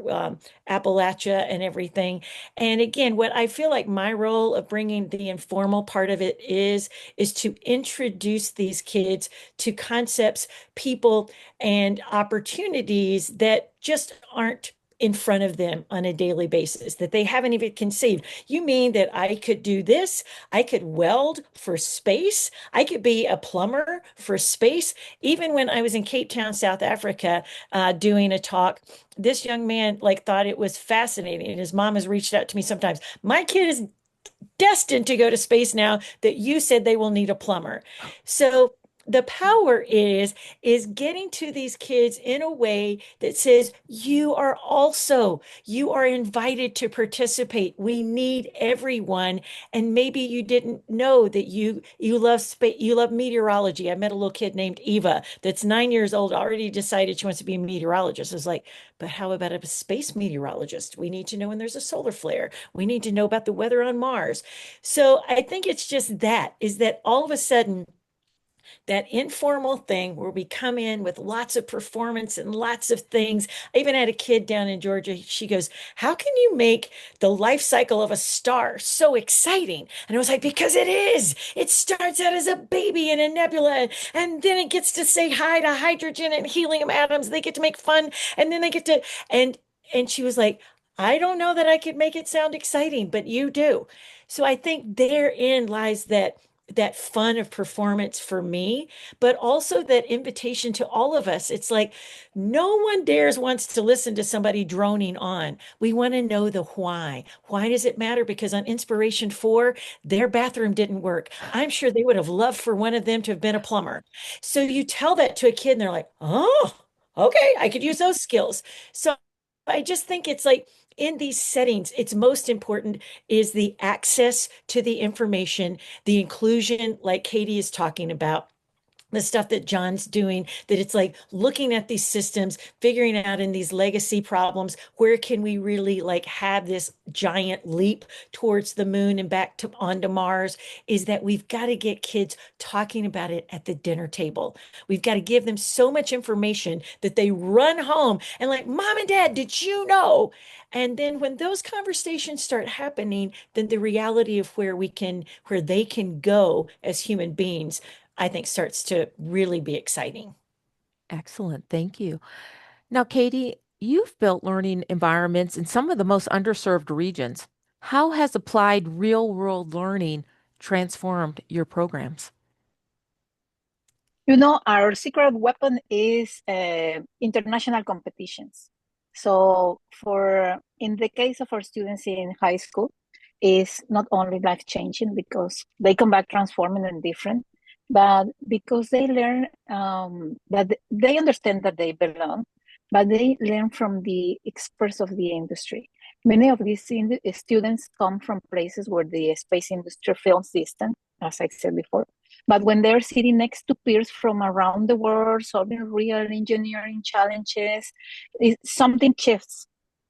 Speaker 2: Appalachia and everything. And again, what I feel like my role of bringing the informal part of it is to introduce these kids to concepts, people, and opportunities that just aren't in front of them on a daily basis, that they haven't even conceived. You mean that I could do this? I could weld for space. I could be a plumber for space. Even when I was in Cape Town, South Africa, doing a talk, this young man like thought it was fascinating. And his mom has reached out to me sometimes. My kid is destined to go to space now that you said they will need a plumber. So the power is getting to these kids in a way that says you are invited to participate. We need everyone. And maybe you didn't know that you love space, you love meteorology. I met a little kid named Eva that's 9 years old, already decided she wants to be a meteorologist. I was like, but how about a space meteorologist? We need to know when there's a solar flare. We need to know about the weather on Mars. So I think it's just that, is that all of a sudden that informal thing where we come in with lots of performance and lots of things. I even had a kid down in Georgia. She goes, how can you make the life cycle of a star so exciting? And I was like, because it is. It starts out as a baby in a nebula, and then it gets to say hi to hydrogen and helium atoms. They get to make fun, and then they get to, and she was like, I don't know that I could make it sound exciting, but you do. So I think therein lies that fun of performance for me, but also that invitation to all of us. It's like no one wants to listen to somebody droning on. We want to know the why. Why does it matter? Because on Inspiration 4, their bathroom didn't work. I'm sure they would have loved for one of them to have been a plumber. So you tell that to a kid and they're like, oh, okay, I could use those skills. So I just think it's like in these settings, it's most important is the access to the information, the inclusion, like Katie is talking about, the stuff that John's doing, that it's like looking at these systems, figuring out in these legacy problems, where can we really like have this giant leap towards the moon and back to onto Mars, is that we've got to get kids talking about it at the dinner table. We've got to give them so much information that they run home and like, Mom and Dad, did you know? And then when those conversations start happening, then the reality of where they can go as human beings, I think starts to really be exciting.
Speaker 1: Excellent. Thank you. Now, Katie, you've built learning environments in some of the most underserved regions. How has applied real world learning transformed your programs?
Speaker 4: You know, our secret weapon is international competitions. So for in the case of our students in high school, is not only life changing because they come back transforming and different, but because they learn that they understand that they belong, but they learn from the experts of the industry. Many of these students come from places where the space industry feels distant, as I said before. But when they're sitting next to peers from around the world, solving real engineering challenges, something shifts.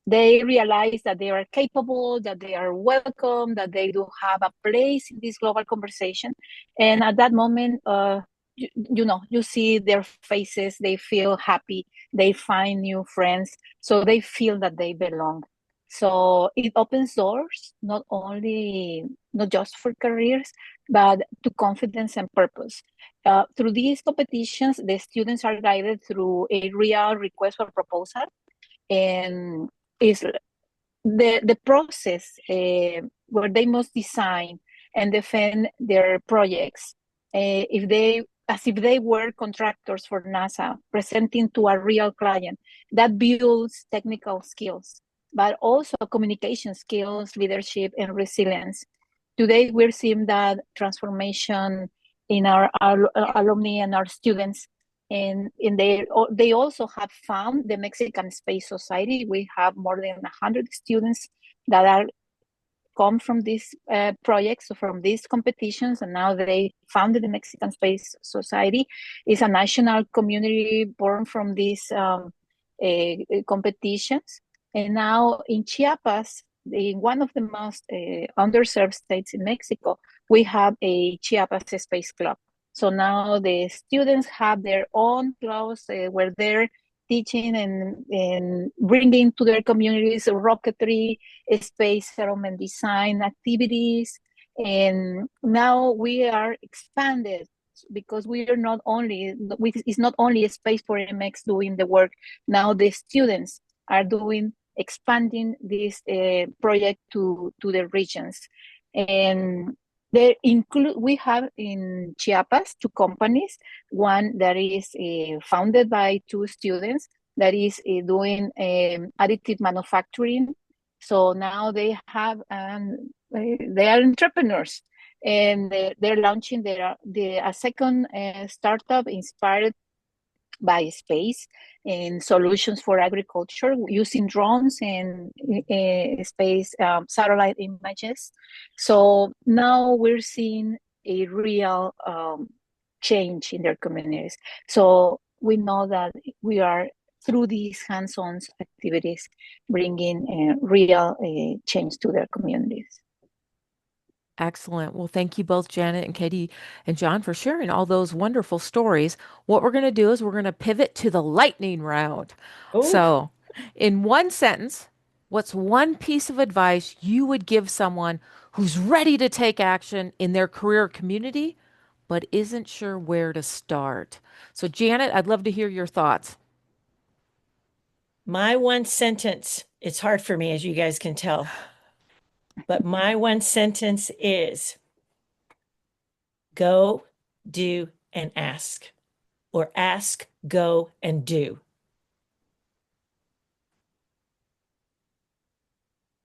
Speaker 4: They realize that they are capable, that they are welcome, that they do have a place in this global conversation. And at that moment, you see their faces, they feel happy, they find new friends, so they feel that they belong. So it opens doors, not just for careers, but to confidence and purpose. Through these competitions, the students are guided through a real request for proposal, and is the process where they must design and defend their projects, if they as if they were contractors for NASA presenting to a real client. That builds technical skills, but also communication skills, leadership, and resilience. Today, we're seeing that transformation in our alumni and our students. And they also have found the Mexican Space Society. We have more than 100 students that are come from these projects, so from these competitions, and now they founded the Mexican Space Society. It's a national community born from these competitions. And now in Chiapas, in one of the most underserved states in Mexico, we have a Chiapas Space Club. So now the students have their own clubs where they're teaching and bringing to their communities rocketry, space settlement design activities. And now we are expanded because we are not only, it's not only a space for MX doing the work. Now the students are expanding this project to the regions. And we have in Chiapas 2 companies, one that is founded by 2 students that is doing additive manufacturing. So now they are entrepreneurs, and they're launching a second startup inspired by space and solutions for agriculture using drones and space satellite images. So now we're seeing a real change in their communities. So we know that we are, through these hands-on activities, bringing real change to their communities.
Speaker 1: Excellent. Well, thank you both, Janet and Katie and John, for sharing all those wonderful stories. What we're going to do is we're going to pivot to the lightning round.
Speaker 2: Oh,
Speaker 1: So, in one sentence, what's one piece of advice you would give someone who's ready to take action in their career community, but isn't sure where to start? So, Janet, I'd love to hear your thoughts.
Speaker 2: my one sentence, it's hard for me, as you guys can tell, but my one sentence is go, do, and ask, or ask, go, and do.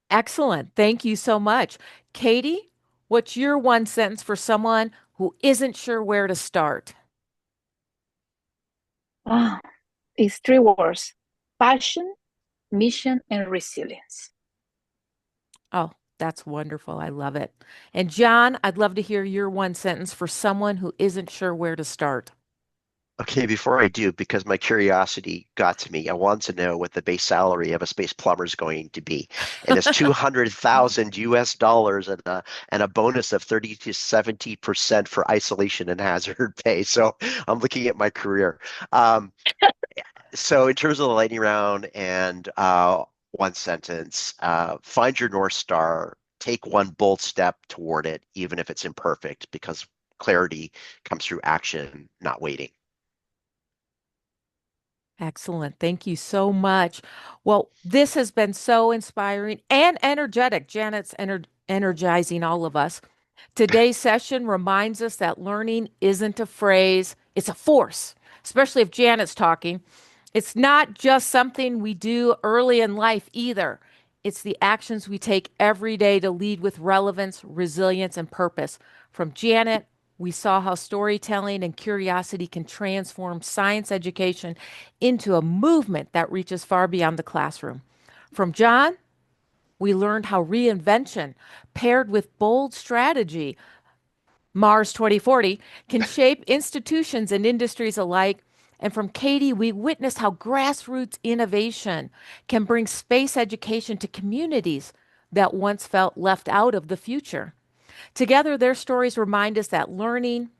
Speaker 1: Excellent. Thank you so much. Katie, what's your one sentence for someone who isn't sure where to start?
Speaker 4: It's 3 words: passion, mission, and resilience.
Speaker 1: Oh, that's wonderful. I love it. And John, I'd love to hear your one sentence for someone who isn't sure where to start.
Speaker 3: Okay, before I do, because my curiosity got to me, I want to know what the base salary of a space plumber is going to be. And it's 200,000 US dollars and a bonus of 30 to 70% for isolation and hazard pay. So I'm looking at my career. So in terms of the lightning round and one sentence, find your North Star, take one bold step toward it, even if it's imperfect, because clarity comes through action, not waiting.
Speaker 1: Excellent. Thank you so much. Well, this has been so inspiring and energetic. Janet's energizing all of us. Today's session reminds us that learning isn't a phrase, it's a force, especially if Janet's talking. It's not just something we do early in life either. It's the actions we take every day to lead with relevance, resilience, and purpose. From Janet, we saw how storytelling and curiosity can transform science education into a movement that reaches far beyond the classroom. From John, we learned how reinvention paired with bold strategy, Mars 2040, can shape institutions and industries alike. And from Katie, we witnessed how grassroots innovation can bring space education to communities that once felt left out of the future. Together, their stories remind us that learning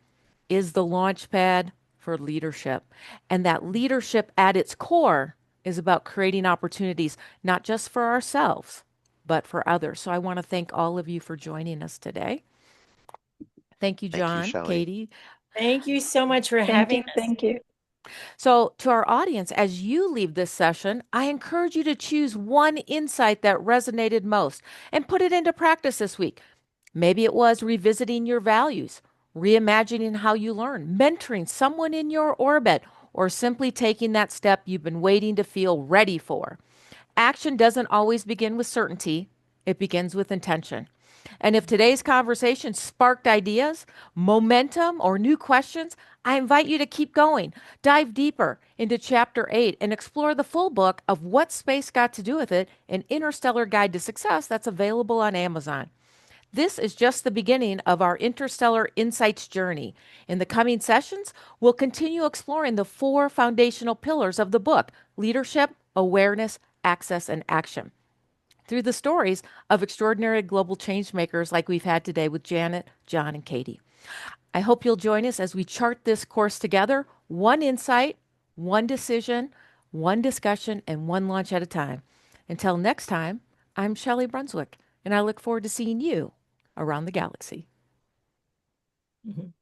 Speaker 1: is the launchpad for leadership. And that leadership at its core is about creating opportunities, not just for ourselves, but for others. So I want to thank all of you for joining us today. Thank you,
Speaker 3: Thank you,
Speaker 1: John,
Speaker 3: Shelli.
Speaker 1: Katie.
Speaker 2: Thank you so much for having us.
Speaker 4: Thank you.
Speaker 1: So, to our audience, as you leave this session, I encourage you to choose one insight that resonated most and put it into practice this week. Maybe it was revisiting your values, reimagining how you learn, mentoring someone in your orbit, or simply taking that step you've been waiting to feel ready for. Action doesn't always begin with certainty, it begins with intention. And if today's conversation sparked ideas, momentum, or new questions, I invite you to keep going. Dive deeper into Chapter 8 and explore the full book of What Space Got to Do with It, an Interstellar Guide to Success that's available on Amazon. This is just the beginning of our Interstellar Insights journey. In the coming sessions, we'll continue exploring the 4 foundational pillars of the book: leadership, awareness, access, and action, through the stories of extraordinary global changemakers like we've had today with Janet, John, and Katie. I hope you'll join us as we chart this course together, one insight, one decision, one discussion, and one launch at a time. Until next time, I'm Shelli Brunswick, and I look forward to seeing you around the galaxy.
Speaker 2: Mhm.